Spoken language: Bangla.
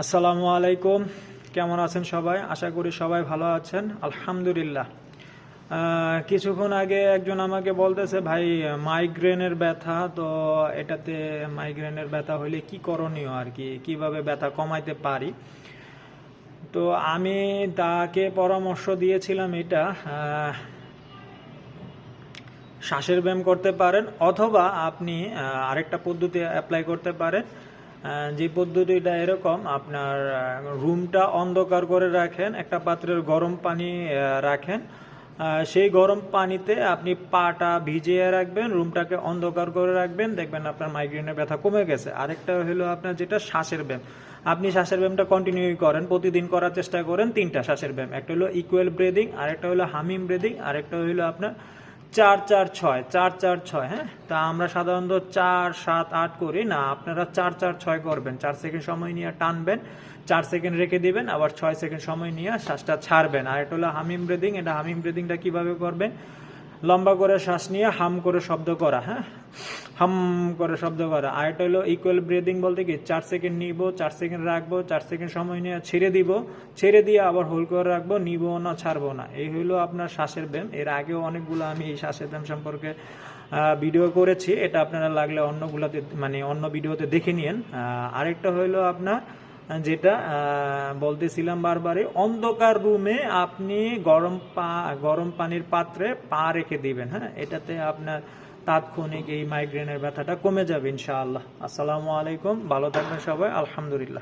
আসসালামু আলাইকুম। কেমন আছেন সবাই? আশা করি সবাই ভালো আছেন, আলহামদুলিল্লাহ। কিছুক্ষণ আগে একজন আমাকে বলতেছে, ভাই মাইগ্রেনের ব্যথা, তো এটাতে মাইগ্রেনের ব্যথা হলে কি করণীয় আর কি, কিভাবে ব্যথা কমাইতে পারি। তো আমি তাকে পরামর্শ দিয়েছিলাম এটা, শ্বাসের ব্যায়াম করতে পারেন, অথবা আপনি আরেকটা পদ্ধতি অ্যাপ্লাই করতে পারেন। যে পদ্ধতিটা এরকম, আপনার রুমটা অন্ধকার করে রাখেন, একটা পাত্রের গরম পানি রাখেন, সেই গরম পানিতে আপনি পাটা ভিজিয়ে রাখবেন, রুমটাকে অন্ধকার করে রাখবেন, দেখবেন আপনার মাইগ্রেনের ব্যথা কমে গেছে। আরেকটা হলো আপনার যেটা শ্বাসের ব্যায়াম, আপনি শ্বাসের ব্যায়ামটা কন্টিনিউ করেন, প্রতিদিন করার চেষ্টা করেন। 3টা শ্বাসের ব্যায়াম, একটা হলো ইকুয়াল ব্রিদিং, আরেকটা হলো হামিং ব্রিদিং, আরেকটা হলো আপনার 4-4-6 4-4-6। হ্যাঁ, তা আমরা সাধারণত 4-7-8 করি না, আপনারা 4-4-6 করবেন। 4 সেকেন্ড সময় নিয়ে টানবেন, 4 সেকেন্ড রেখে দিবেন, আবার 6 সেকেন্ড সময় নিয়ে শ্বাসটা ছাড়বেন। আর এটা হলো হামিং ব্রিদিং। এটা হামিং ব্রিদিংটা কিভাবে করবেন? লম্বা করে শ্বাস নিয়ে হাম করে শব্দ করা, হ্যাঁ, হাম করে শব্দ করা। আর এটা হলো ইকুয়াল ব্রিদিং, বলতে কি 4 সেকেন্ড নিব, 4 সেকেন্ড রাখবো, 4 সেকেন্ড সময় নিয়ে ছেড়ে দিব, ছেড়ে দিয়ে আবার হোল্ড করে রাখবো, নিব না ছাড়বো না। এই হলো আপনার শ্বাসের ব্যায়াম। এর আগেও অনেকগুলো আমি এই শ্বাসের ব্যায়াম সম্পর্কে ভিডিও করেছি, এটা আপনারা লাগলে অন্যগুলোতে মানে অন্য ভিডিওতে দেখে নিন। আরেকটা হইলো আপনার যেটা বলতেছিলাম বারবারই, অন্ধকার রুমে আপনি গরম পানির পাত্রে পা রেখে দিবেন। হ্যাঁ, এটাতে আপনার তাৎক্ষণিক এই মাইগ্রেনের ব্যথাটা কমে যাবে ইনশাআল্লাহ। আসসালামু আলাইকুম, ভালো থাকবেন সবাই, আলহামদুলিল্লাহ।